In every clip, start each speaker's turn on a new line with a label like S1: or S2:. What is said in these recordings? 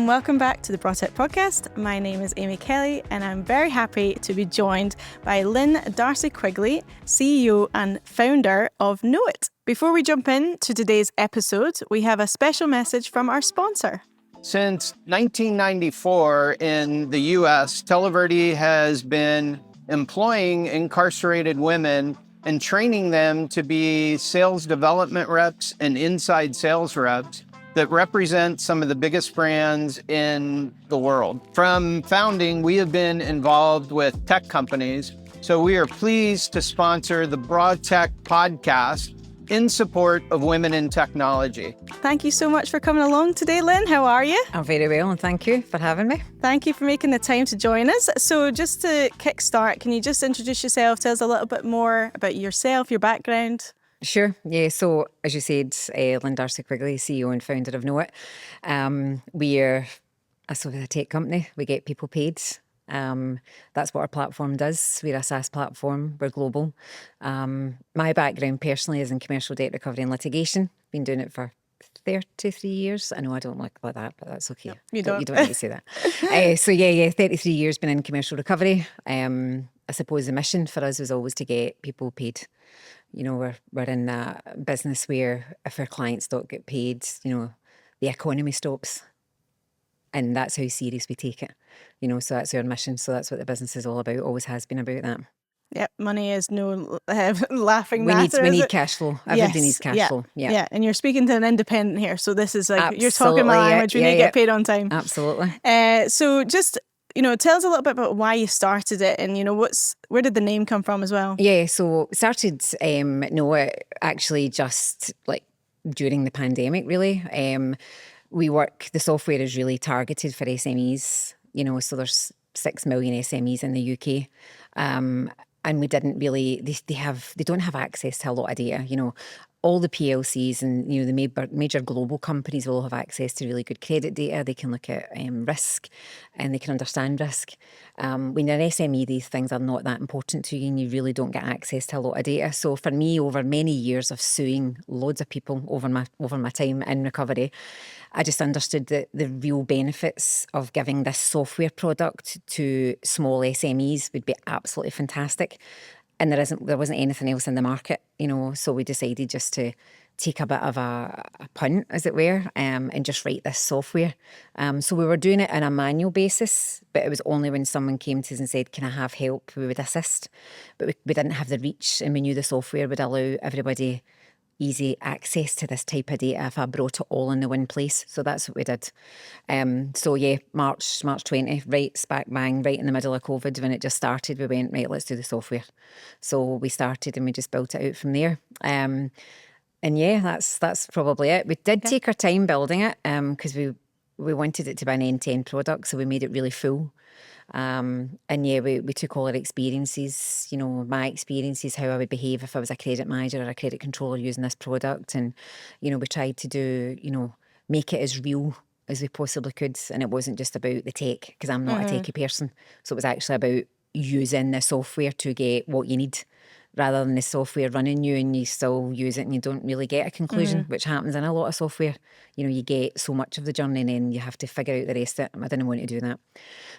S1: welcome back to the Braw Tech Podcast. My name is Amy Kelly and I'm very happy to be joined by Lynne Darcey Quigley, CEO and founder of Know It. Before we jump into today's episode, we have a special message from our sponsor.
S2: Since 1994 in the U.S., Televerde has been employing incarcerated women and training them to be sales development reps and inside sales reps that represent some of the biggest brands in the world. From founding, we have been involved with tech companies, so we are pleased to sponsor the Braw Tech Podcast in support of women in technology.
S1: Thank you so much for coming along today, Lynne. How are you?
S3: I'm very well, and thank you for having me.
S1: Thank you for making the time to join us. So just to kickstart, can you just introduce yourself, tell us a little bit more about yourself, your background?
S3: Sure, yeah. So, as you said, Lynne Darcey Quigley, CEO and founder of Know It. We're a sort of a tech company. We get people paid. That's what our platform does. We're a SaaS platform. We're global. My background personally is in commercial debt recovery and litigation. Been doing it for 33 years. I know I don't like that, but that's okay.
S1: You don't
S3: need to say that. So yeah, 33 years been in commercial recovery. I suppose the mission for us was always to get people paid. You know, we're in that business where if our clients don't get paid, you know, the economy stops. And that's how serious we take it. You know, so that's our mission. So that's what the business is all about, always has been about that.
S1: Yep, money is no laughing matter.
S3: We need cash flow. Everybody needs cash flow.
S1: Yeah, and you're speaking to an independent here. So this is like,
S3: Absolutely,
S1: you're talking my language. We need to get paid on time.
S3: Absolutely.
S1: So just, you know, tell us a little bit about why you started it and, you know, where did the name come from as well?
S3: Yeah, so started Know It actually just like during the pandemic, really. The software is really targeted for SMEs, you know, so there's 6 million SMEs in the UK. And we didn't really, they don't have access to a lot of data, you know. All the PLCs and, you know, the major global companies will have access to really good credit data. They can look at risk and they can understand risk. When you're an SME, these things are not that important to you and you really don't get access to a lot of data. So for me, over many years of suing loads of people over my time in recovery, I just understood that the real benefits of giving this software product to small SMEs would be absolutely fantastic. And there wasn't anything else in the market, you know, so we decided just to take a bit of a punt, as it were, and just write this software. So we were doing it on a manual basis, but it was only when someone came to us and said, can I have help, we would assist. But we didn't have the reach, and we knew the software would allow everybody easy access to this type of data if I brought it all in the one place. So that's what we did. So yeah, March 20, right smack bang, right in the middle of COVID when it just started, we went, right, let's do the software. So we started and we just built it out from there. And yeah, that's probably it. We did take our time building it because we wanted it to be an end-to-end product, so we made it really full. And yeah, we took all our experiences, you know, my experiences, how I would behave if I was a credit manager or a credit controller using this product. And, you know, we tried to do, you know, make it as real as we possibly could. And it wasn't just about the tech, because I'm not a techie person. So it was actually about using the software to get what you need, rather than the software running you and you still use it and you don't really get a conclusion, which happens in a lot of software. You know, you get so much of the journey and then you have to figure out the rest of it. I didn't want to do that.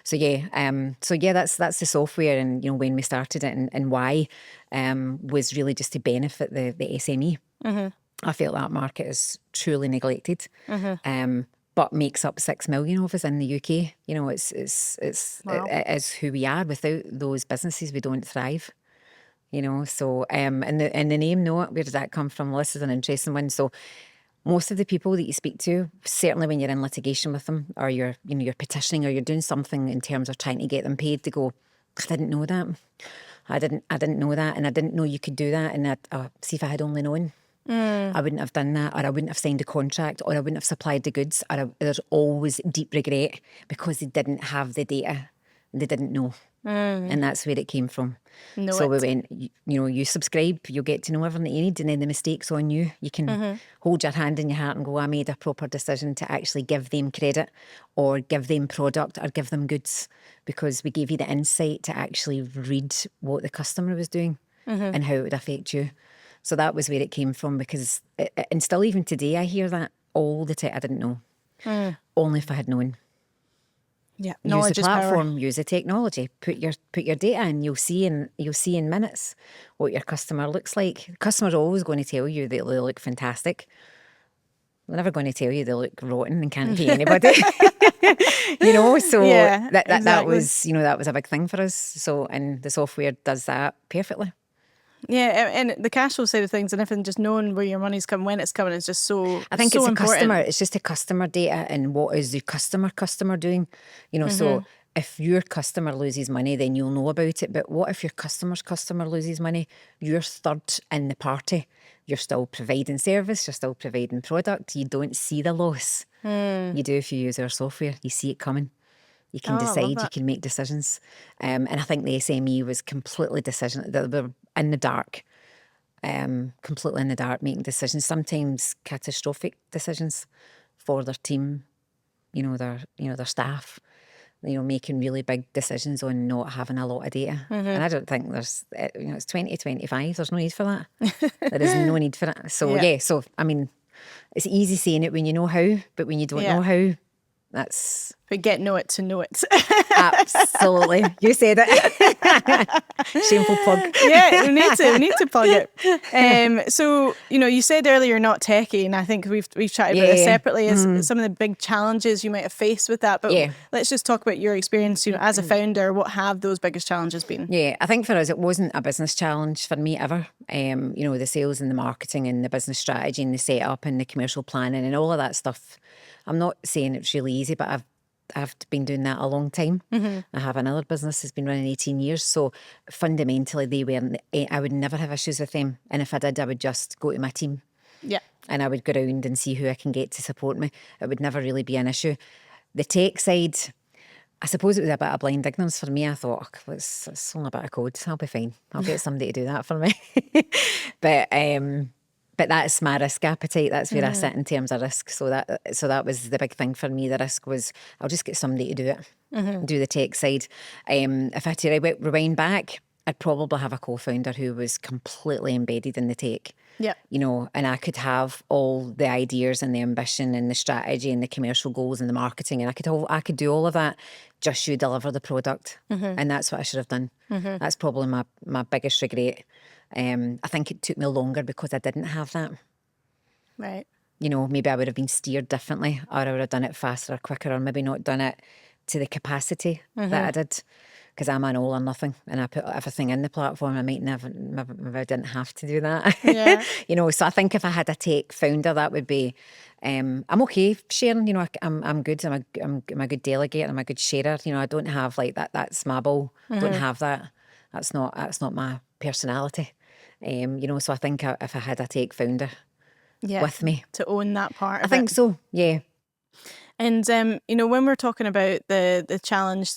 S3: So yeah, that's the software. And, you know, when we started it and why was really just to benefit the SME. I felt that market is truly neglected. But makes up 6 million of us in the UK. You know, it is who we are. Without those businesses, we don't thrive. You know, so and the name Know It, where does that come from? Well, this is an interesting one. So most of the people that you speak to, certainly when you're in litigation with them, or you're petitioning, or you're doing something in terms of trying to get them paid, they go, I didn't know that. I didn't know that, and I didn't know you could do that. And see, if I had only known, I wouldn't have done that, or I wouldn't have signed a contract, or I wouldn't have supplied the goods. There's always deep regret because they didn't have the data. They didn't know. And that's where it came from. We went, you know, you subscribe, you'll get to know everything that you need, and then the mistake's on you. You can hold your hand in your heart and go, I made a proper decision to actually give them credit or give them product or give them goods, because we gave you the insight to actually read what the customer was doing and how it would affect you. So that was where it came from, because, and still even today I hear that all the time, I didn't know. Only if I had known.
S1: Yeah,
S3: Use the
S1: knowledge is power.
S3: platform, use the technology, put your data in. You'll see in minutes what your customer looks like. Customers are always going to tell you that they look fantastic. They're never going to tell you they look rotten and can't pay anybody. So
S1: Yeah,
S3: that
S1: exactly.
S3: was, that was a big thing for us. So, and the software does that perfectly.
S1: Yeah, and the cash flow side of things and everything, just knowing where your money's coming, when it's coming, is just so
S3: I think
S1: so
S3: it's
S1: important.
S3: it's just the customer data and what is the customer doing. So if your customer loses money, then you'll know about it. But what if your customer's customer loses money? You're third in the party. You're still providing service, you're still providing product. You don't see the loss. You do if you use our software. You see it coming. You can
S1: I love
S3: decide, you
S1: that.
S3: can make decisions. And I think the SME was completely they were in the dark. Completely in the dark, making decisions, sometimes catastrophic decisions for their team, their staff, making really big decisions on not having a lot of data. And I don't think it's 2025, there's no need for that. There is no need for it. So so I mean, it's easy saying it when you know how, but when you don't know how, that's...
S1: But know it to know it.
S3: Absolutely. You said it. Shameful plug.
S1: Yeah, we need to plug it. So, you said earlier you're not techie, and I think we've chatted about this separately as some of the big challenges you might have faced with that. But let's just talk about your experience, as a founder. What have those biggest challenges been?
S3: Yeah, I think for us, it wasn't a business challenge for me ever. The sales and the marketing and the business strategy and the setup and the commercial planning and all of that stuff. I'm not saying it's really easy, but I've been doing that a long time. I have another business that's been running 18 years. So fundamentally, I would never have issues with them. And if I did, I would just go to my team.
S1: Yeah.
S3: And I would go around and see who I can get to support me. It would never really be an issue. The tech side, I suppose it was a bit of blind ignorance for me. I thought, it's only a bit of code. I'll be fine. I'll get somebody to do that for me. But that's my risk appetite. That's where I sit in terms of risk. So that was the big thing for me. The risk was, I'll just get somebody to do it, do the tech side. If I had to rewind back, I'd probably have a co-founder who was completely embedded in the tech.
S1: Yeah.
S3: And I could have all the ideas and the ambition and the strategy and the commercial goals and the marketing, and I could do all of that. Just you deliver the product, and that's what I should have done. That's probably my biggest regret. I think it took me longer because I didn't have that.
S1: Right.
S3: Maybe I would have been steered differently, or I would have done it faster or quicker, or maybe not done it to the capacity that I did. Because I'm an all or nothing, and I put everything in the platform. I maybe I didn't have to do that.
S1: Yeah.
S3: So I think if I had a tech founder, that would be. I'm okay sharing. I'm good. I'm a good delegator. I'm a good sharer. I don't have like that. That's my ball. Don't have that. That's not my personality. So I think if I had a tech founder with me
S1: to own that part.
S3: I think so. Yeah.
S1: And when we're talking about the challenge,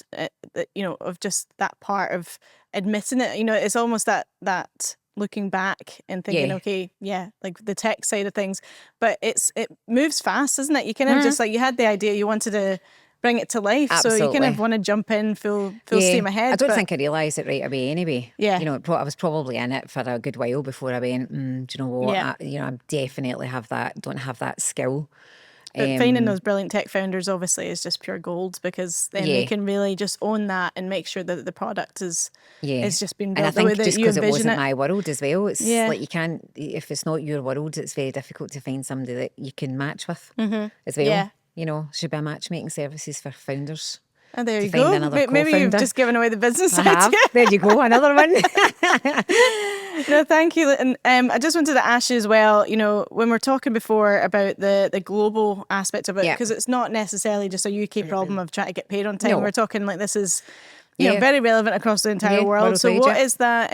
S1: of just that part of admitting it, it's almost that looking back and thinking, like the tech side of things, but it moves fast, isn't it? You kind of just like, you had the idea, you wanted to bring it to life.
S3: Absolutely.
S1: So you kind of want to jump in full steam ahead.
S3: I don't think I realised it right away anyway.
S1: Yeah.
S3: I was probably in it for a good while before I went, do you know what?
S1: Yeah.
S3: I definitely don't have that skill.
S1: But finding those brilliant tech founders obviously is just pure gold, because then they can really just own that and make sure that the product is just being built
S3: and I think
S1: the way
S3: just
S1: that you
S3: because it
S1: envision
S3: wasn't my world as well, it's like you can't, if it's not your world, it's very difficult to find somebody that you can match with as well.
S1: Yeah.
S3: Should be matchmaking services for founders.
S1: Oh, there you
S3: find
S1: go.
S3: another
S1: Maybe you've
S3: co-founder.
S1: just given away the business
S3: I have.
S1: idea.
S3: There you go, another one.
S1: No, thank you. And I just wanted to ask you as well, when we're talking before about the global aspect of it, because it's not necessarily just a UK problem of trying to get paid on time.
S3: No.
S1: We're talking like this is very relevant across the entire world. So what is that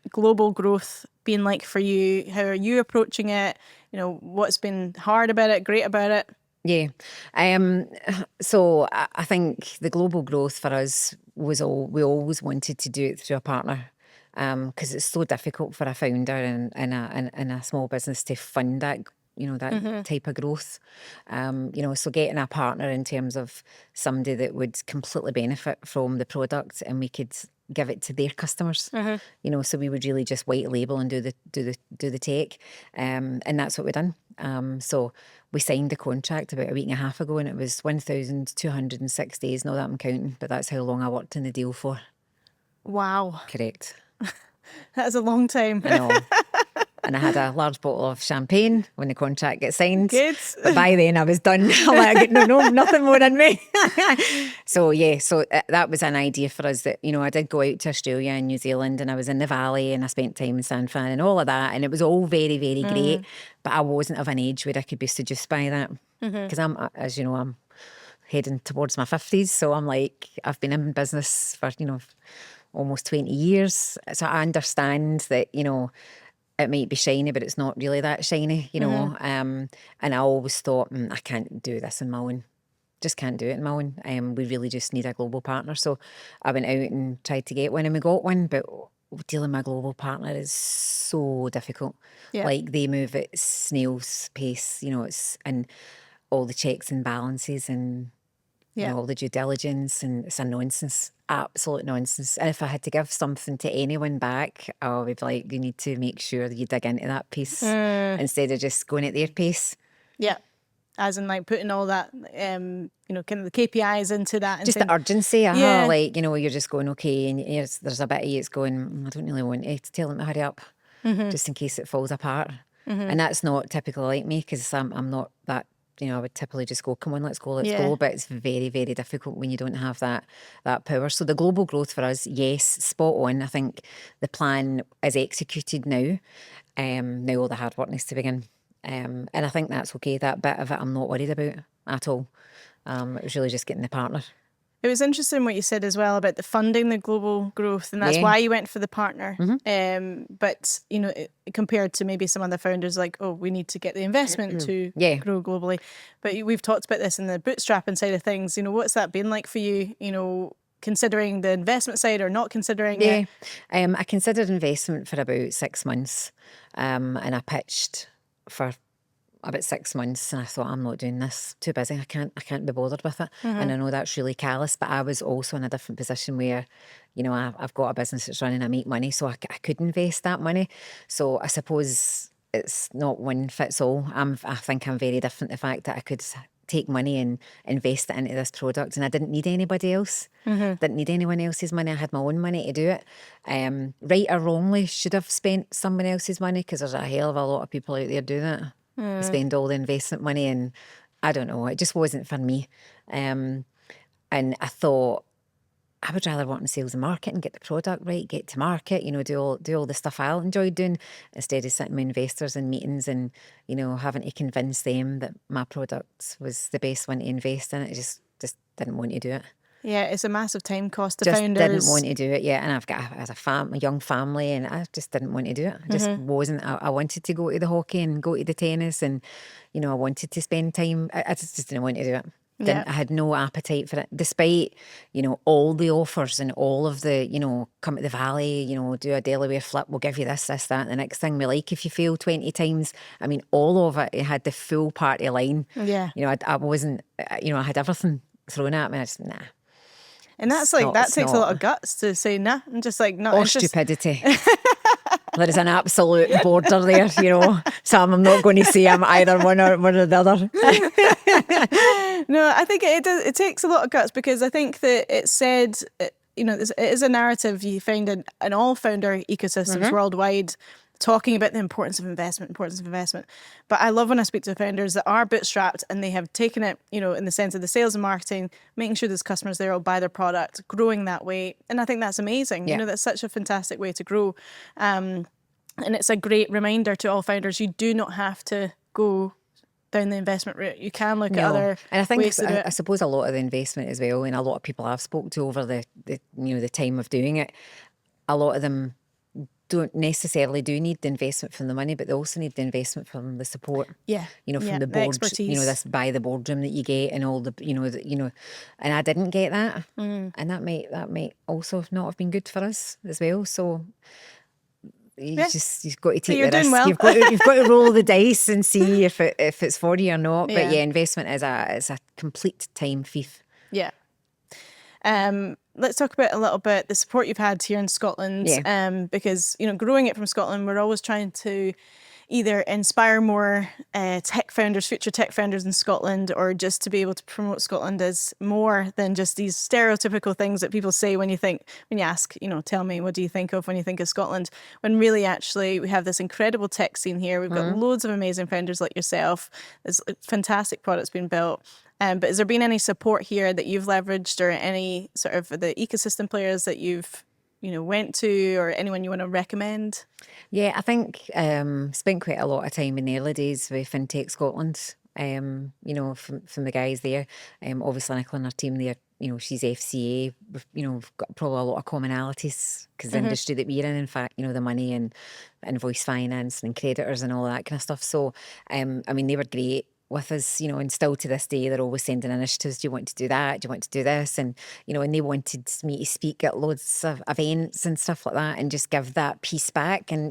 S1: global growth been like for you? How are you approaching it? What's been hard about it, great about it?
S3: Yeah. So I think the global growth for us was we always wanted to do it through a partner, because it's so difficult for a founder in a small business to fund that, that type of growth. So getting a partner in terms of somebody that would completely benefit from the product and we could give it to their customers. So we would really just white label and do the tech, and that's what we've done. So we signed the contract about a week and a half ago, and it was 1,206 days. Not that I'm counting, but that's how long I worked in the deal for.
S1: Wow.
S3: Correct.
S1: That is a long time.
S3: I know. And I had a large bottle of champagne when the contract got signed.
S1: Good.
S3: But by then I was done. I'm like, no, nothing more in me. So that was an idea for us that, I did go out to Australia and New Zealand, and I was in the Valley, and I spent time in San Fran and all of that. And it was all very, very great. But I wasn't of an age where I could be seduced by that. Because I'm heading towards my 50s. So I'm like, I've been in business for, almost 20 years. So I understand that, it might be shiny, but it's not really that shiny, And I always thought, I can't do this on my own. Just can't do it on my own. We really just need a global partner. So I went out and tried to get one, and we got one. But dealing with a global partner is so difficult.
S1: Yeah.
S3: Like, they move at snail's pace, and all the checks and balances and all the due diligence, and it's a nonsense. Absolute nonsense. And if I had to give something to anyone back, I would be like, you need to make sure that you dig into that piece instead of just going at their pace.
S1: Yeah. As in, like, putting all that, kind of the KPIs into that. And
S3: just
S1: saying,
S3: the urgency, like, you're just going, okay, and there's a bit of you that's going, I don't really want to tell them to hurry up, just in case it falls apart. And that's not typically like me, because I'm not that, I would typically just go, come on, let's go. But it's very, very difficult when you don't have that power. So the global growth for us, yes, spot on. I think the plan is executed now. Now all the hard work needs to begin. And I think that's okay. That bit of it I'm not worried about at all. It was really just getting the partner.
S1: It was interesting what you said as well about the funding, the global growth, and that's why you went for the partner. But, compared to maybe some other founders, like, oh, we need to get the investment to grow globally. But we've talked about this in the bootstrapping side of things. What's that been like for you, considering the investment side or not considering it?
S3: I considered investment for about 6 months, and I pitched for about 6 months, and I thought, I'm not doing this, too busy, I can't be bothered with it. And I know that's really callous, but I was also in a different position where, I've got a business that's running, I make money, so I could invest that money. So I suppose it's not one fits all. I think I'm very different, the fact that I could take money and invest it into this product, and I didn't need anybody else. Didn't need anyone else's money. I had my own money to do it. Right or wrongly, should have spent someone else's money, because there's a hell of a lot of people out there do that. Spend all the investment money, and I don't know, it just wasn't for me. And I thought, I would rather work in sales and marketing, get the product right, get to market, do all the stuff I enjoyed doing, instead of sitting with investors in meetings and, having to convince them that my product was the best one to invest in. I just didn't want to do it.
S1: Yeah, it's a massive time cost to
S3: just
S1: founders.
S3: Didn't want to do it, and I've got a young family, and I just didn't want to do it. I just wasn't. I wanted to go to the hockey and go to the tennis, and I wanted to spend time. I just didn't want to do it. I had no appetite for it, despite all the offers and all of the come to the Valley, do a Delaware flip, we'll give you this, that, and the next thing we like if you fail 20 times. I mean, all of it had the full party line. I wasn't. I had everything thrown at me. I just
S1: And that's like, that takes a lot of guts to say, nah, I'm just like, not interested.
S3: Stupidity. There is an absolute border there, So I'm not going to say I'm either one or the other.
S1: No, I think it takes a lot of guts, because I think that it said, it is a narrative you find in all founder ecosystems worldwide, talking about the importance of investment. But I love when I speak to founders that are bootstrapped and they have taken it, in the sense of the sales and marketing, making sure there's customers there will buy their product, growing that way. And I think that's amazing. That's such a fantastic way to grow. And it's a great reminder to all founders, you do not have to go down the investment route. You can look at other
S3: and I think
S1: ways to do it.
S3: I suppose a lot of the investment as well, and a lot of people I've spoken to over the time of doing it, a lot of them don't necessarily need the investment from the money, but they also need the investment from the support. From the board,
S1: expertise.
S3: This by the boardroom that you get, and all the, and I didn't get that, and that might also not have been good for us as well. So you've got to take the risk.
S1: Well.
S3: You've got to roll the dice and see if it's for you or not. But investment is a complete time thief.
S1: Let's talk about a little bit the support you've had here in Scotland, because growing it from Scotland, we're always trying to either inspire more future tech founders in Scotland, or just to be able to promote Scotland as more than just these stereotypical things that people say when you ask, tell me, what do you think of when you think of Scotland? When really, actually, we have this incredible tech scene here. We've got loads of amazing founders like yourself. There's fantastic products being built. But has there been any support here that you've leveraged, or any sort of the ecosystem players that you've went to, or anyone you want to recommend?
S3: Yeah, I think spent quite a lot of time in the early days with FinTech Scotland, from the guys there. Obviously, Nicola and her team there, she's FCA. We've got probably a lot of commonalities because the industry that we're in fact, the money and invoice finance and creditors and all that kind of stuff. So, they were great with us, and still to this day, they're always sending initiatives. Do you want to do that? Do you want to do this? And, and they wanted me to speak at loads of events and stuff like that and just give that piece back. And,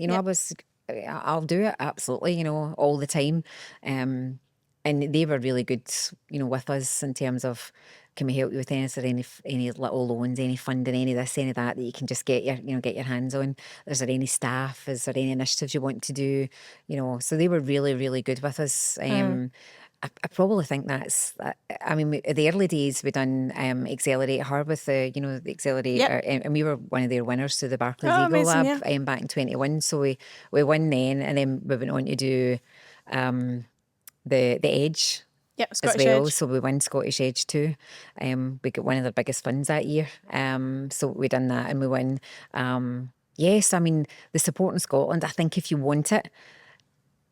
S3: I'll do it, absolutely, all the time. And they were really good, with us in terms of, can we help you with any little loans, any funding, any this, any that you can just get your hands on? Is there any staff? Is there any initiatives you want to do? So they were really, really good with us. I probably think that's, the early days we done Accelerate Her with the Accelerator, and we were one of their winners through the Barclays Eagle Lab back in 2021. So we won then, and then we went on to do the Edge.
S1: Yep, Scottish
S3: as well.
S1: Edge.
S3: So we won Scottish Edge too. We got one of their biggest funds that year. So we done that and we won. Yes, the support in Scotland, I think if you want it,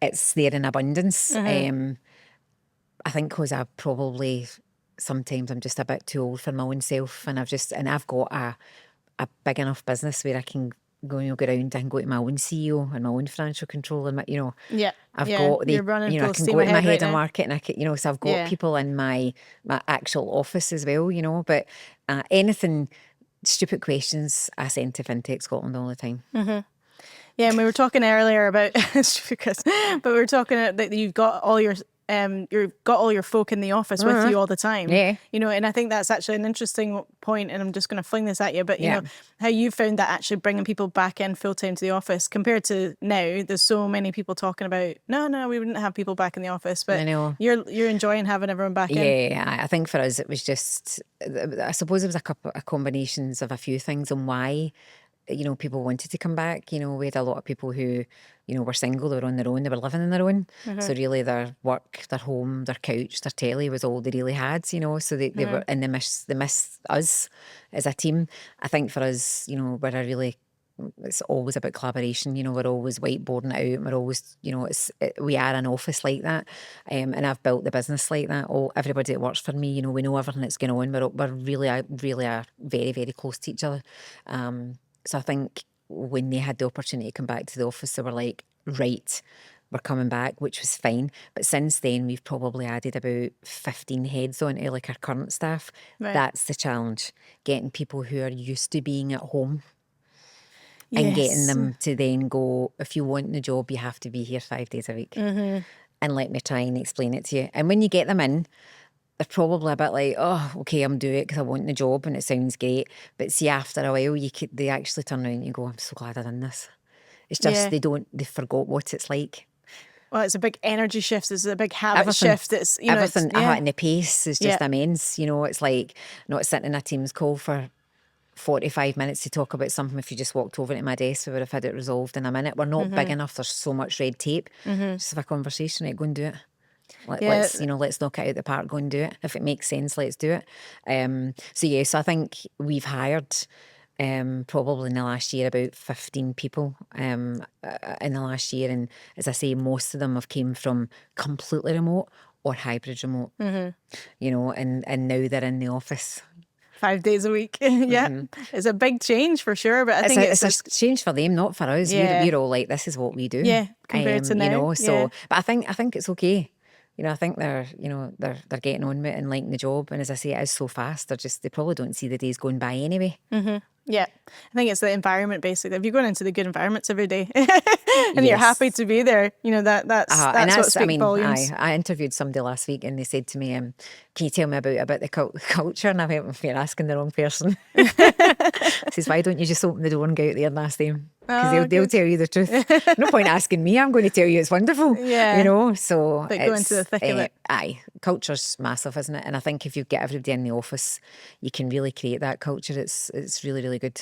S3: it's there in abundance. I think because I probably, sometimes I'm just a bit too old for my own self, and I've got a big enough business where I can go around and go to my own CEO and my own financial controller. I've got the, I can go to my head of market, and I can, so I've got people in my actual office as well, But anything, stupid questions, I send to FinTech Scotland all the time.
S1: Yeah, and we were talking earlier about but we were talking that you've got all your folk in the office with you all the time.
S3: Yeah.
S1: And I think that's actually an interesting point, and I'm just going to fling this at you, but you know, how you found that actually bringing people back in full time to the office compared to now. There's so many people talking about, no, we wouldn't have people back in the office, but you're enjoying having everyone back in.
S3: Yeah, I think for us it was just, I suppose it was a combinations of a few things on why people wanted to come back. We had a lot of people who, were single, they were on their own, they were living on their own. So really their work, their home, their couch, their telly was all they really had, so they were, and they miss us as a team. I think for us, it's always about collaboration. We're always whiteboarding it out. We're always, we are an office like that, and I've built the business like that. Everybody that works for me, we know everything that's going on. We're really are very, very close to each other. So I think when they had the opportunity to come back to the office, they were like, right, we're coming back, which was fine. But since then, we've probably added about 15 heads on to like our current staff. Right. That's the challenge, getting people who are used to being at home and getting them to then go, if you want the job, you have to be here 5 days a week. And let me try and explain it to you. And when you get them in, they're probably a bit like, oh, okay, I'm doing it because I want the job and it sounds great. But see, after a while, they actually turn around and you go, I'm so glad I've done this. It's just they forgot what it's like.
S1: Well, it's a big energy shift. It's a big habit shift. It's
S3: everything. And the pace is just immense. It's like not sitting in a Teams call for 45 minutes to talk about something. If you just walked over to my desk, we would have had it resolved in a minute. We're not big enough. There's so much red tape. Just have a conversation. Right, go and do it. Let's knock it out the park. Go and do it. If it makes sense, let's do it. So I think we've hired probably in the last year about 15 people in the last year, and as I say, most of them have came from completely remote or hybrid remote. And now they're in the office
S1: 5 days a week. It's a big change for sure, but I think
S3: it's a change for them, not for us. We're all like, this is what we do.
S1: Compared to now.
S3: But I think it's okay. I think they're getting on with it and liking the job. And as I say, it is so fast. They probably don't see the days going by anyway.
S1: Yeah, I think it's the environment basically. If you're going into the good environments every day and you're happy to be there, that's what speaks volumes.
S3: I interviewed somebody last week and they said to me, can you tell me about the culture? And I went, you're asking the wrong person. I says, why don't you just open the door and go out there and ask them? Because they'll tell you the truth. No point asking me, I'm going to tell you it's wonderful.
S1: Yeah.
S3: You know, so
S1: But go into the thick of it.
S3: Aye, culture's massive, isn't it? And I think if you get everybody in the office, you can really create that culture. It's really, really good.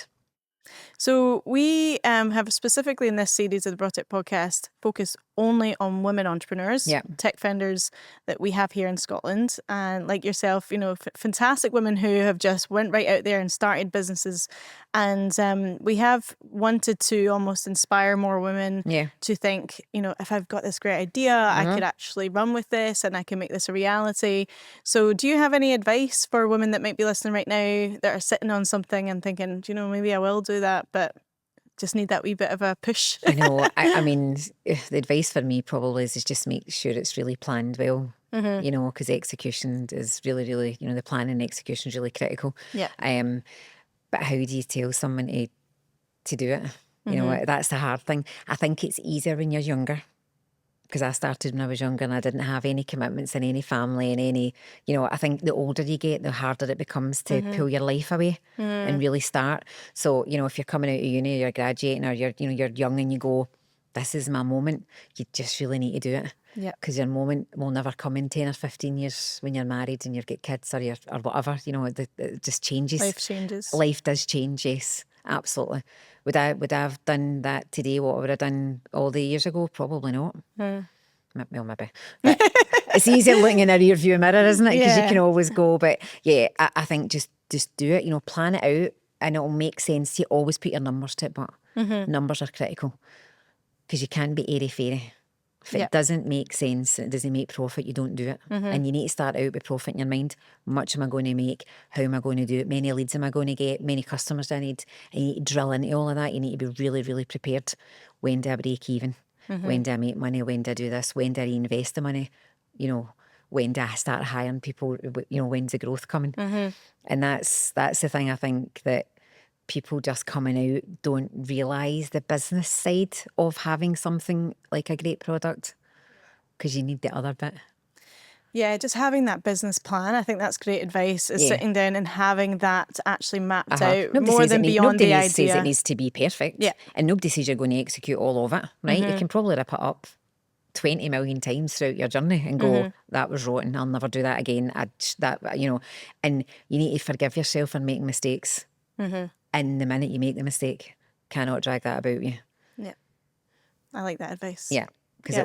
S1: So we have specifically in this series of the Braw Tech Podcast focused only on women entrepreneurs, tech founders that we have here in Scotland. And like yourself, you know, fantastic women who have just went right out there and started businesses. And we have wanted to almost inspire more women to think, you know, if I've got this great idea, I could actually run with this and I can make this a reality. So do you have any advice for women that might be listening right now that are sitting on something and thinking, do you know, maybe I will do that, but just need that wee bit of a push?
S3: I know. I mean, the advice for me probably is just make sure it's really planned well, you know, because execution is really, really, you know, the planning and execution is really critical.
S1: Yeah.
S3: But how do you tell someone to do it? You know, that's the hard thing. I think it's easier when you're younger, because I started when I was younger and I didn't have any commitments in any family and any, you know, I think the older you get, the harder it becomes to pull your life away and really start. So, you know, if you're coming out of uni, you're graduating, or you're young and you go, this is my moment, you just really need to do it. Yeah. Because your moment will never come in 10 or 15 years when you're married and you've got kids or whatever, you know, it just changes.
S1: Life changes.
S3: Life does change, yes, absolutely. Would I have done that today, what I would have done all the years ago? Probably not. Well, maybe. But it's easier looking in a rear view mirror, isn't it? Because you can always go. But yeah, I think just do it, you know, plan it out, and it'll make sense to you. Always put your numbers to it, but numbers are critical, because you can't be airy-fairy. If it doesn't make sense, it doesn't make profit, you don't do it. And you need to start out with profit in your mind. How much am I going to make? How am I going to do it? Many leads am I going to get? Many customers do I need? And you need to drill into all of that. You need to be really, really prepared. When do I break even? When do I make money? When do I do this? When do I reinvest the money? You know, when do I start hiring people? You know, when's the growth coming? And that's the thing, I think, that people just coming out don't realise the business side of having something like a great product, because you need the other bit. Yeah,
S1: just having that business plan, I think that's great advice, is sitting down and having that actually mapped out more than beyond the idea.
S3: Nobody says it needs to be perfect. Yeah. And nobody says you're going to execute all of it, right? You can probably rip it up 20 million times throughout your journey and go, that was rotten, I'll never do that again. You know, and you need to forgive yourself for making mistakes. And the minute you make the mistake, cannot drag that about you. Yeah,
S1: I like that advice.
S3: Yeah, because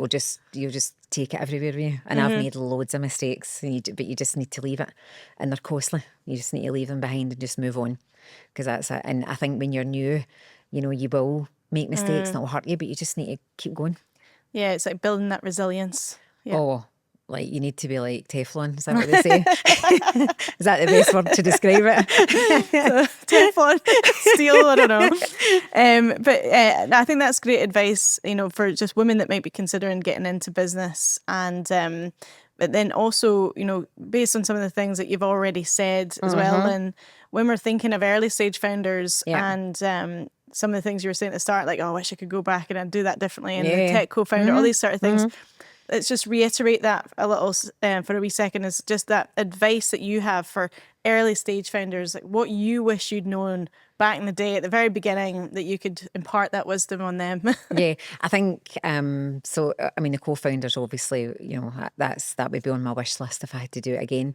S3: you'll just take it everywhere with you. And I've made loads of mistakes, but you just need to leave it. And they're costly. You just need to leave them behind and just move on, because that's it. And I think when you're new, you know, you will make mistakes and it'll hurt you, but you just need to keep going.
S1: Yeah, it's like building that resilience. Yeah.
S3: Oh, like you need to be like Teflon, is that what they say? Is that the best word to describe it?
S1: Teflon, steel, I don't know. But I think that's great advice, you know, for just women that might be considering getting into business. And but then also, you know, based on some of the things that you've already said as well, and when we're thinking of early stage founders and some of the things you were saying at the start, like, oh, I wish I could go back and I'd do that differently, and the tech co-founder, all these sort of things. Let's just reiterate that a little for a wee second, is just that advice that you have for early stage founders, like what you wish you'd known back in the day at the very beginning, that you could impart that wisdom on them.
S3: Yeah, I think, so, I mean, the co-founders, obviously, you know, that would be on my wish list if I had to do it again.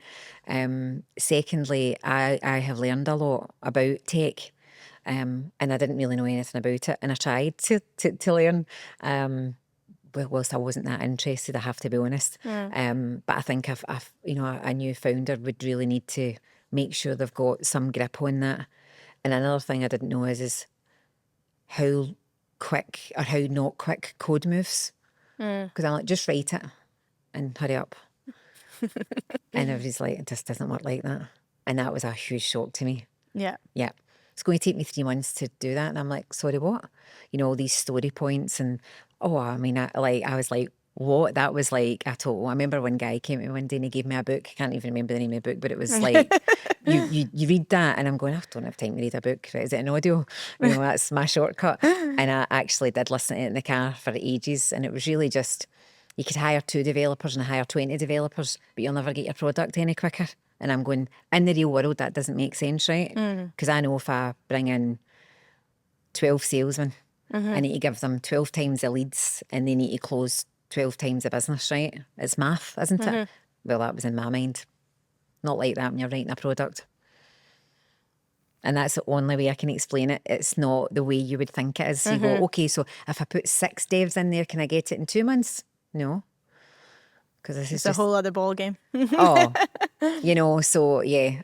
S3: Secondly, I have learned a lot about tech, and I didn't really know anything about it, and I tried to learn. Whilst I wasn't that interested, I have to be honest. But I think if you know, a new founder would really need to make sure they've got some grip on that. And another thing I didn't know is how quick or how not quick code moves. Because I'm like, just write it and hurry up. And everybody's like, it just doesn't work like that. And that was a huge shock to me. Yeah. It's going to take me 3 months to do that. And I'm like, sorry, what? You know, all these story points and, I mean, I was like, what? That was like a total. I remember one guy came to me one day and he gave me a book. I can't even remember the name of the book, but it was like, you read that, and I'm going, I don't have time to read a book. Right? Is it an audio? You know, that's my shortcut. And I actually did listen to it in the car for ages, and it was really just, you could hire 2 developers and hire 20 developers, but you'll never get your product any quicker. And I'm going, in the real world, that doesn't make sense, right? Because I know if I bring in 12 salesmen, I need to give them 12 times the leads and they need to close 12 times the business, right? It's math, isn't it? Well, that was in my mind. Not like that when you're writing a product. And that's the only way I can explain it. It's not the way you would think it is. You go, okay, so if I put 6 devs in there, can I get it in 2 months? No. Because this is
S1: It's a whole other ball game.
S3: oh, so yeah.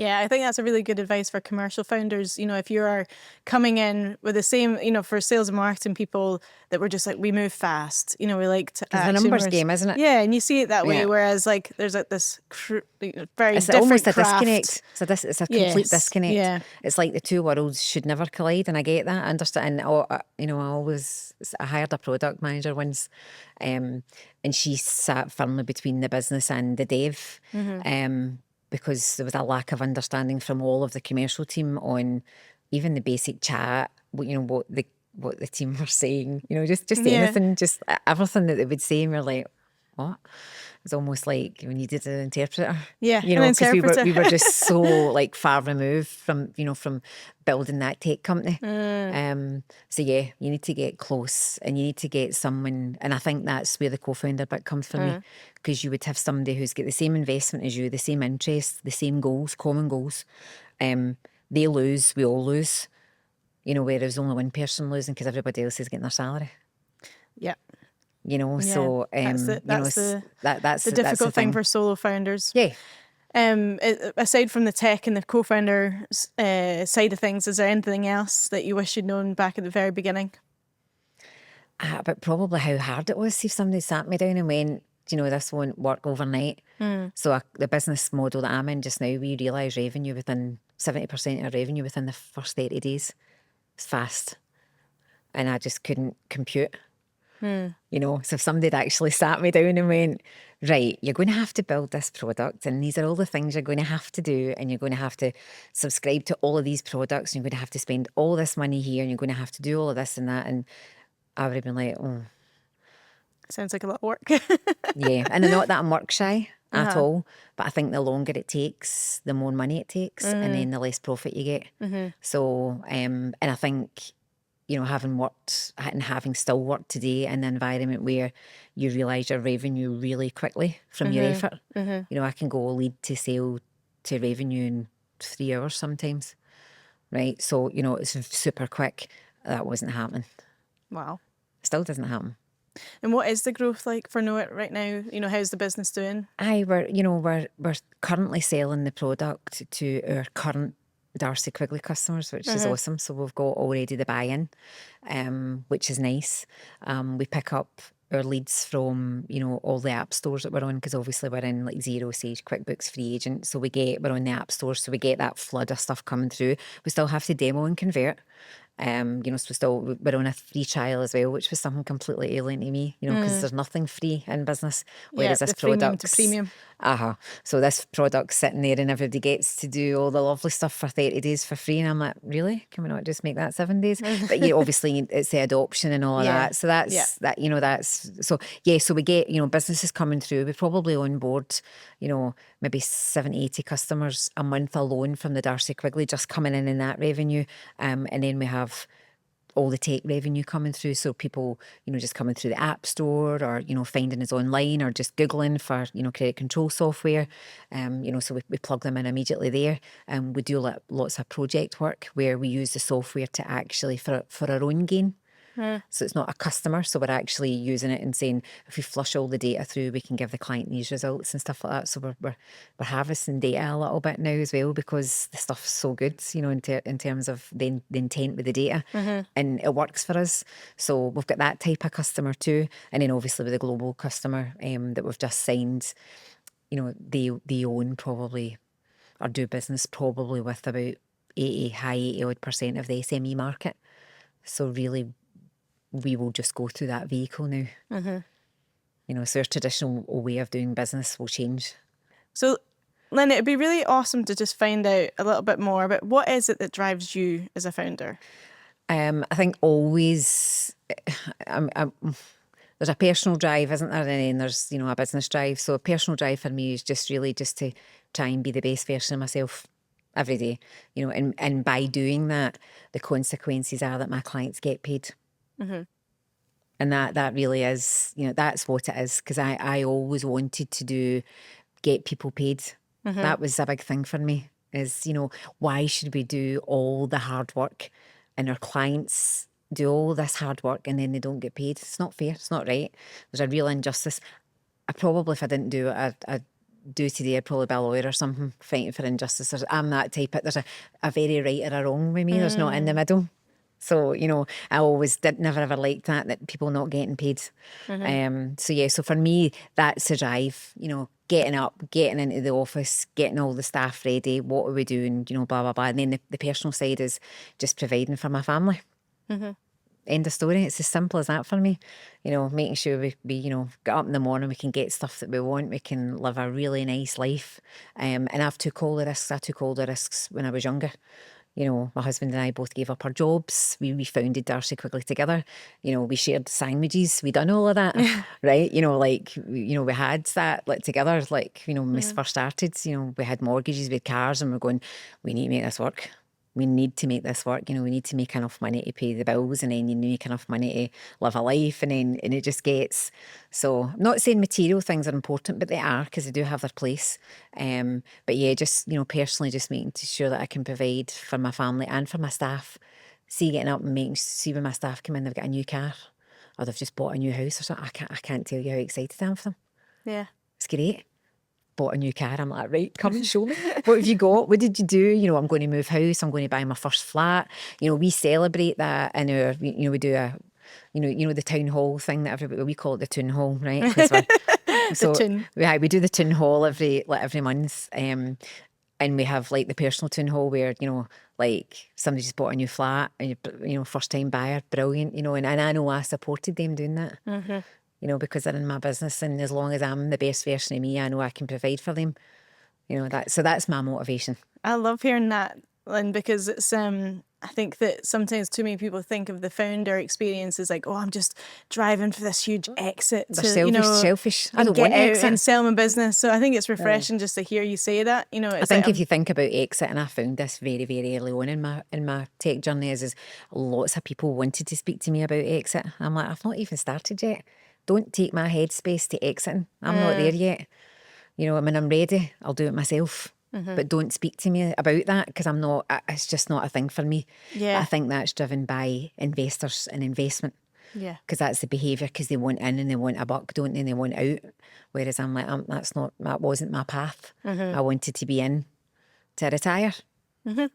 S1: Yeah, I think that's a really good advice for commercial founders. If you are coming in with the same, for sales and marketing people that were just like, we move fast, we like to
S3: It's a numbers game, isn't it?
S1: Yeah, and you see it that way, whereas like there's like this very
S3: it's
S1: different
S3: almost a
S1: craft.
S3: disconnect. It's a complete disconnect.
S1: Yeah.
S3: It's like the two worlds should never collide, and I get that. I understand. And I hired a product manager once, and she sat firmly between the business and the dev. Because there was a lack of understanding from all of the commercial team on even the basic chat, what the team were saying, just anything, just everything that they would say, and we're like, what? It's almost like we needed an interpreter.
S1: Yeah,
S3: because we were just so like far removed from building that tech company. So yeah, you need to get close and you need to get someone, and I think that's where the co-founder bit comes from me, because you would have somebody who's got the same investment as you, the same interests, the same goals, common goals. They lose, we all lose, whereas only one person losing because everybody else is getting their salary.
S1: Yeah.
S3: So
S1: that's the difficult thing for solo founders.
S3: Yeah.
S1: Aside from the tech and the co-founder side of things, is there anything else that you wish you'd known back at the very beginning?
S3: But probably how hard it was. See if somebody sat me down and went, this won't work overnight. So the business model that I'm in just now, we realise revenue within 70% of revenue within the first 30 days. It's fast. And I just couldn't compute. So if somebody had actually sat me down and went, right, you're going to have to build this product and these are all the things you're going to have to do, and you're going to have to subscribe to all of these products, and you're going to have to spend all this money here, and you're going to have to do all of this and that, and I would have been like, oh.
S1: Sounds like a lot of work.
S3: Yeah, and not that I'm work shy at all, but I think the longer it takes, the more money it takes, and then the less profit you get. So, and I think, having worked and having still worked today in an environment where you realise your revenue really quickly from your effort. I can go lead to sale to revenue in 3 hours sometimes, right? So, it's super quick. That wasn't happening.
S1: Wow.
S3: Still doesn't happen.
S1: And what is the growth like for Know It right now? How's the business doing?
S3: We're currently selling the product to our current Darcey Quigley customers, which is awesome. So we've got already the buy-in, which is nice. We pick up our leads from, all the app stores that we're on, because obviously we're in like Xero, Sage, QuickBooks, Free Agent. So we're on the app stores, so we get that flood of stuff coming through. We still have to demo and convert. So we're on a free trial as well, which was something completely alien to me, because there's nothing free in business. Whereas this product
S1: to premium.
S3: So this product's sitting there and everybody gets to do all the lovely stuff for 30 days for free. And I'm like, really? Can we not just make that 7 days? But obviously it's the adoption and all of that. So that's so we get, businesses coming through. We probably onboard, maybe 70, 80 customers a month alone from the Darcey Quigley, just coming in that revenue. And then we have all the tech revenue coming through, so people just coming through the app store, or finding us online, or just googling for credit control software, so we plug them in immediately there. We do lots of project work where we use the software to actually for our own gain. So it's not a customer, so we're actually using it and saying, if we flush all the data through, we can give the client these results and stuff like that. So we're harvesting data a little bit now as well, because the stuff's so good, in terms of the intent with the data, and it works for us. So we've got that type of customer too, and then obviously with the global customer that we've just signed, they own probably, or do business probably with about 80% of the SME market. So really, we will just go through that vehicle now. So our traditional way of doing business will change. So,
S1: Lynne, it'd be really awesome to just find out a little bit more about what is it that drives you as a founder?
S3: I think always, there's a personal drive, isn't there? And then there's, a business drive. So a personal drive for me is just really just to try and be the best version of myself every day, and by doing that, the consequences are that my clients get paid. Mm-hmm. And that really is, that's what it is. Because I always wanted to get people paid. Mm-hmm. That was a big thing for me is, why should we do all the hard work and our clients do all this hard work and then they don't get paid? It's not fair. It's not right. There's a real injustice. If I didn't do it, I'd do today, I'd probably be a lawyer or something fighting for injustice. I'm that type of, there's a very right or a wrong with me. There's not in the middle. So, I always never ever liked that people not getting paid. Mm-hmm. So for me, that's a drive, getting up, getting into the office, getting all the staff ready, what are we doing, blah, blah, blah. And then the personal side is just providing for my family. Mm-hmm. End of story. It's as simple as that for me. Making sure we get up in the morning, we can get stuff that we want, we can live a really nice life. And I've took all the risks. I took all the risks when I was younger. My husband and I both gave up our jobs. We founded Darcy Quigley together. We shared sandwiches. We done all of that, right? We had that together. When we first started, we had mortgages, we had cars, and we're going, we need to make this work. We need to make this work. We need to make enough money to pay the bills, and then you make enough money to live a life, and it just gets. So I'm not saying material things are important, but they are, because they do have their place. But yeah, just personally, just making sure that I can provide for my family and for my staff. See, getting up and see when my staff come in, they've got a new car, or they've just bought a new house or something. I can't tell you how excited I am for them. Yeah, it's great. Bought a new car. I'm like, right, come and show me. What have you got? What did you do? I'm going to move house. I'm going to buy my first flat. We celebrate that in our, we do a, the town hall thing that everybody, we call it the town hall, right? We do the town hall every month. And we have the personal town hall where, somebody just bought a new flat and, first time buyer, brilliant, and I know I supported them doing that. Mm-hmm. Because they're in my business, and as long as I'm the best version of me, I know I can provide for them. So that's my motivation.
S1: I love hearing that, Lynne, because it's I think that sometimes too many people think of the founder experience as I'm just driving for this huge exit.
S3: They're selfish. I don't
S1: get
S3: want
S1: out
S3: exit
S1: and sell my business. So I think it's refreshing just to hear you say that.
S3: I think if you think about exit, and I found this very, very early on in my tech journey, is lots of people wanted to speak to me about exit. I'm like, I've not even started yet. Don't take my headspace to exiting. I'm not there yet. When I'm ready, I'll do it myself. Mm-hmm. But don't speak to me about that, because I'm not. It's just not a thing for me. Yeah. I think that's driven by investors and investment. Yeah. Because that's the behaviour. Because they want in and they want a buck, don't they? And they want out. Whereas I'm like, that wasn't my path. Mm-hmm. I wanted to be in to retire. Mm-hmm.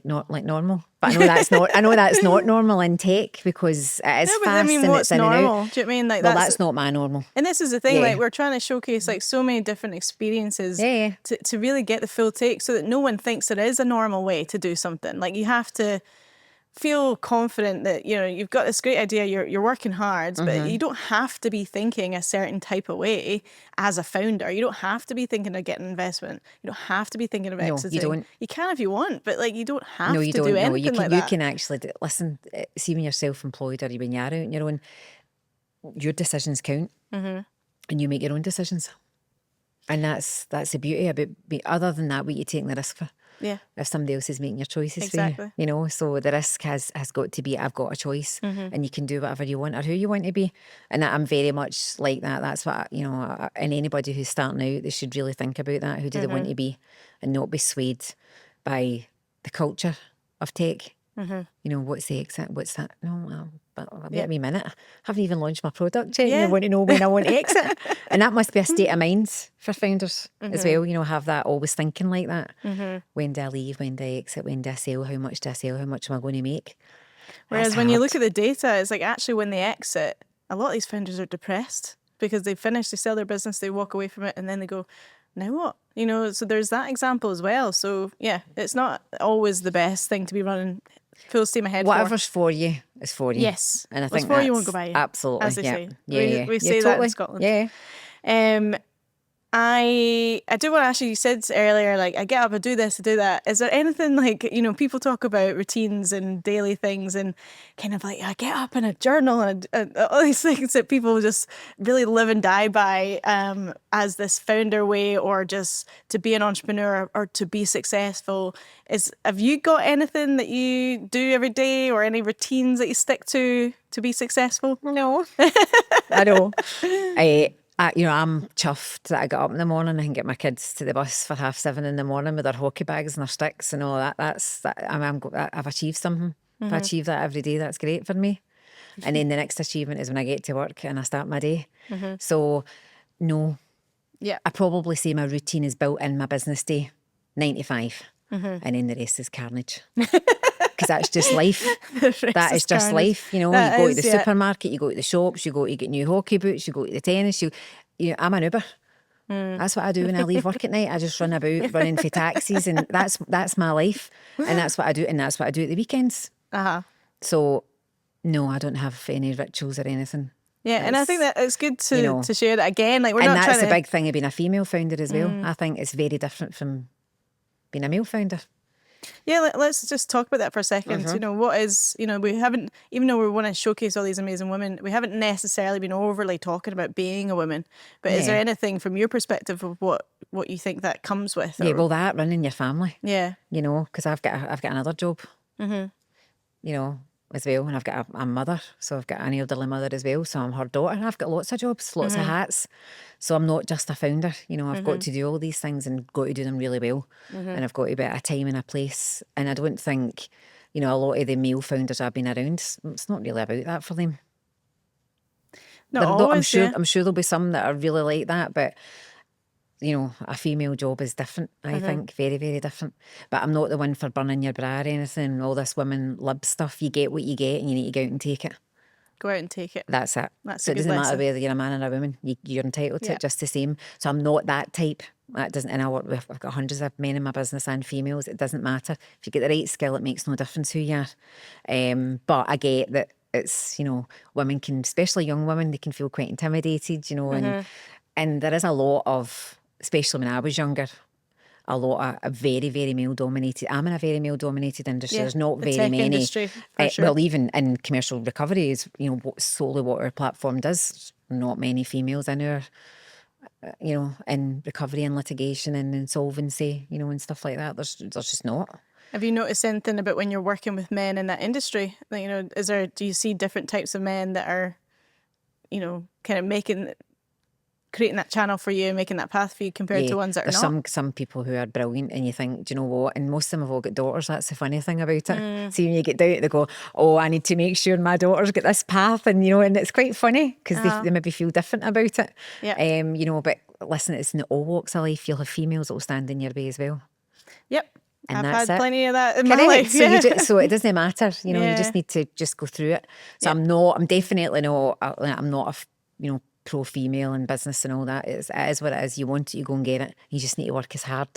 S3: Not like normal, but I know that's not normal in tech, because it is fast and
S1: what's
S3: it's in
S1: normal?
S3: and out.
S1: Do you know what I mean?
S3: That's not my normal.
S1: And this is the thing, we're trying to showcase so many different experiences to really get the full take, so that no one thinks there is a normal way to do something. You have to feel confident that you've got this great idea, you're working hard, mm-hmm. but you don't have to be thinking a certain type of way as a founder. You don't have to be thinking of getting investment. You don't have to be thinking of exiting.
S3: You don't.
S1: You can if you want, but you don't have to do anything like that.
S3: You can actually listen. See, when you're self-employed or when you're out on your own, your decisions count, mm-hmm. and you make your own decisions, and that's the beauty about. Other than that, what you taking the risk for? Yeah. If somebody else is making your choices for you, so the risk has got to be, I've got a choice, mm-hmm. and you can do whatever you want or who you want to be. And I'm very much like that. That's what, and anybody who's starting out, they should really think about that. Who do mm-hmm. they want to be, and not be swayed by the culture of tech. Mm-hmm. What's the exit? What's that? No, but wait a minute. I haven't even launched my product yet. I want to know when I want to exit. And that must be a state of mind for founders mm-hmm. as well. Have that always thinking like that. Mm-hmm. When do I leave? When do I exit? When do I sell? How much do I sell? How much am I going to make?
S1: Whereas when you look at the data, it's actually when they exit, a lot of these founders are depressed because they finish, they sell their business, they walk away from it, and then they go, now what? So there's that example as well. So yeah, it's not always the best thing to be running full steam ahead.
S3: Whatever's for you is for you.
S1: Yes.
S3: And I think
S1: for you won't go by you.
S3: Absolutely.
S1: As they say.
S3: Yeah.
S1: We say that in Scotland.
S3: Yeah.
S1: I do want to ask you, you said earlier, like, I get up, I do this, I do that. Is there anything like, people talk about routines and daily things and kind of like, I get up and a journal and all these things that people just really live and die by as this founder way, or just to be an entrepreneur or to be successful. Have you got anything that you do every day or any routines that you stick to be successful?
S3: No. I know. I'm chuffed that I got up in the morning. I can get my kids to the bus for 7:30 in the morning with their hockey bags and their sticks and all that. I've achieved something. If I achieve that every day, that's great for me. And then the next achievement is when I get to work and I start my day. So, no.
S1: Yeah.
S3: I probably say my routine is built in my business day, 9 to 5. And then the rest is carnage. Because that's just life. That is just life. You go to the supermarket, you go to the shops, you get new hockey boots, you go to the tennis. I'm an Uber. That's what I do when I leave work at night. I just run about running for taxis, and that's my life. And that's what I do, and that's what I do at the weekends. So, no, I don't have any rituals or anything.
S1: Yeah, and I think that it's good to share that again. Like, and
S3: that's the big thing of being a female founder as well. I think it's very different from being a male founder.
S1: Yeah, let's just talk about that for a second. What is, we haven't, even though we want to showcase all these amazing women, we haven't necessarily been overly talking about being a woman. But is there anything from your perspective of what you think that comes with?
S3: Yeah, well, that running your family.
S1: Yeah.
S3: Because I've got another job. As well, and I've got a mother, so I've got an elderly mother as well, so I'm her daughter, and I've got lots of jobs, lots of hats, so I'm not just a founder. I've got to do all these things and got to do them really well, and I've got to be at a time and a place, and I don't think, a lot of the male founders I've been around, it's not really about that for them. I'm sure there'll be some that are really like that, but a female job is different, I think, very, very different. But I'm not the one for burning your bra or anything, all this women lib stuff. You get what you get and you need to go out and take it.
S1: Go out and take it.
S3: That's it. So it doesn't matter whether you're a man or a woman, you're entitled to it just the same. So I'm not that type. That doesn't, and I've got hundreds of men in my business and females. It doesn't matter. If you get the right skill, it makes no difference who you are. But I get that it's, women can, especially young women, they can feel quite intimidated, and there is a lot of, especially when I was younger, a lot of very, very male-dominated. I'm in a very male-dominated industry. There's not very many.
S1: Industry, for sure.
S3: Well, even in commercial recovery is, solely what our platform does. Not many females in our, in recovery and litigation and insolvency, and stuff like that. There's just not.
S1: Have you noticed anything about when you're working with men in that industry? Like, do you see different types of men that are, kind of creating that channel for you, making that path for you compared to ones that are not?
S3: Some people who are brilliant and you think, do you know what? And most of them have all got daughters. That's the funny thing about it. See, when you get down, they go, oh, I need to make sure my daughters get this path. And, and it's quite funny because they maybe feel different about it.
S1: Yeah.
S3: But listen, it's in all walks of life. You'll have females that will stand in your way as well.
S1: Yep.
S3: And
S1: I've
S3: that's
S1: had plenty of that in
S3: my
S1: life.
S3: So it doesn't matter. You just need to just go through it. So I'm definitely not, I'm not a, pro-female in business and all that. It is what it is. You want it, you go and get it. You just need to work as hard.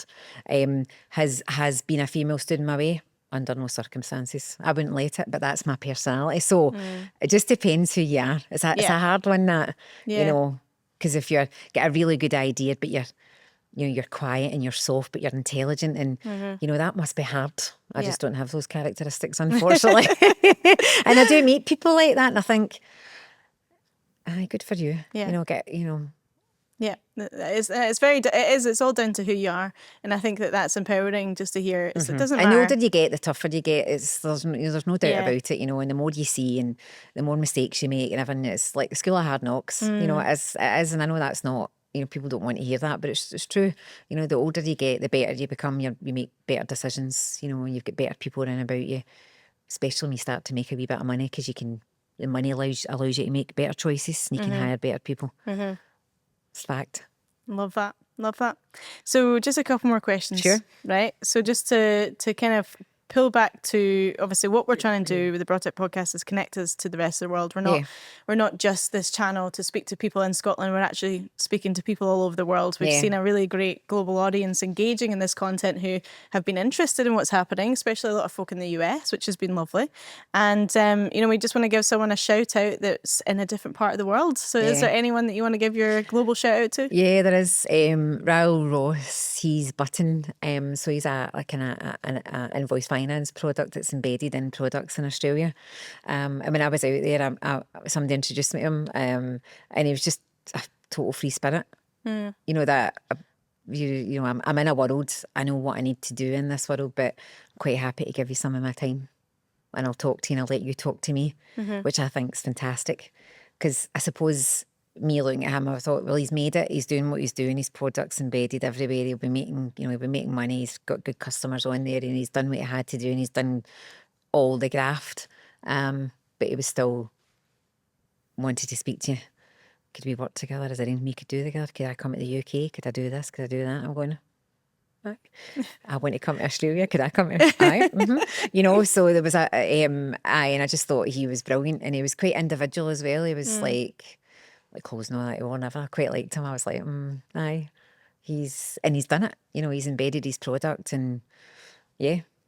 S3: Has being a female stood in my way? Under no circumstances. I wouldn't let it, but that's my personality. So it just depends who you are. It's a hard one, that, because if you get a really good idea, but you're quiet and you're soft, but you're intelligent, and that must be hard. I just don't have those characteristics, unfortunately. And I do meet people like that, and I think, good for you.
S1: Yeah. Yeah, it's all down to who you are, and I think that's empowering just to hear. It doesn't matter.
S3: And the older you get, the tougher you get. There's no doubt about it, and the more you see and the more mistakes you make and everything, it's like the school of hard knocks. It is, and I know that's not, people don't want to hear that, but it's true. The older you get, the better you become. You make better decisions, and you've got better people around about you, especially when you start to make a wee bit of money, because the money allows you to make better choices, and you can hire better people. It's fact.
S1: Love that. So just a couple more questions.
S3: Sure.
S1: Right. So just to kind of pull back to obviously what we're trying to do with the Braw Tech Podcast is connect us to the rest of the world. We're not just this channel to speak to people in Scotland. We're actually speaking to people all over the world. We've seen a really great global audience engaging in this content who have been interested in what's happening, especially a lot of folk in the US, which has been lovely. And we just want to give someone a shout out that's in a different part of the world. So is there anyone that you want to give your global shout out to?
S3: Yeah, there is. Raoul, he's Button. So he's an invoice finance product that's embedded in products in Australia. And when I was out there, somebody introduced me to him, and he was just a total free spirit. You know that. I'm in a world. I know what I need to do in this world, but I'm quite happy to give you some of my time, and I'll talk to you, and I'll let you talk to me, which I think is fantastic. Because I suppose me looking at him, I thought, well, he's made it. He's doing what he's doing. His product's embedded everywhere. He'll be making money. He's got good customers on there, and he's done what he had to do, and he's done all the graft. But he was still wanted to speak to you. Could we work together? Is there anything we could do together? Could I come to the UK? Could I do this? Could I do that? I'm going, I want to come to Australia. Could I come to so there was and I just thought he was brilliant, and he was quite individual as well. He was like closing all that or never. I quite liked him. I was like, he's done it. He's embedded his product, and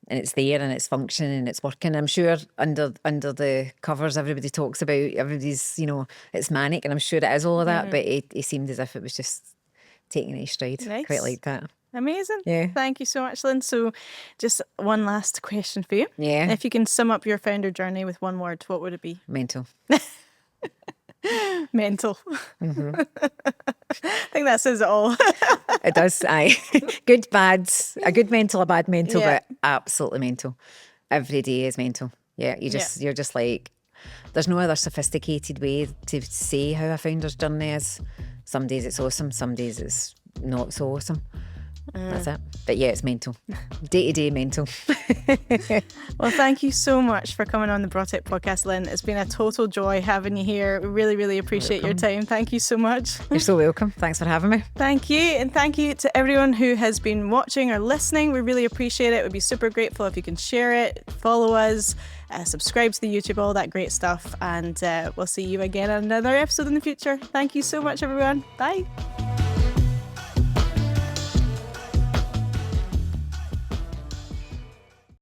S3: and it's there, and it's functioning, and it's working. I'm sure under the covers, everybody talks about everybody's, it's manic, and I'm sure it is all of that. But it seemed as if it was just taking a stride.
S1: Nice.
S3: Quite like that.
S1: Amazing.
S3: Yeah.
S1: Thank you so much, Lynne. So just one last question for you.
S3: Yeah.
S1: If you can sum up your founder journey with one word, what would it be?
S3: Mental.
S1: Mental. I think that says it all.
S3: It does. Good, bad, a good mental, a bad mental, but absolutely mental. Every day is mental. Yeah. You're just like, there's no other sophisticated way to say how a founder's journey is. Some days it's awesome, some days it's not so awesome. That's it. But yeah, it's mental. Day-to-day mental.
S1: Well, thank you so much for coming on the Braw Tech Podcast, Lynne. It's been a total joy having you here. We really, really appreciate your time. Thank you so much.
S3: You're so welcome. Thanks for having me.
S1: Thank you. And thank you to everyone who has been watching or listening. We really appreciate it. We'd be super grateful if you can share it, follow us, subscribe to the YouTube, all that great stuff. And we'll see you again on another episode in the future. Thank you so much, everyone. Bye.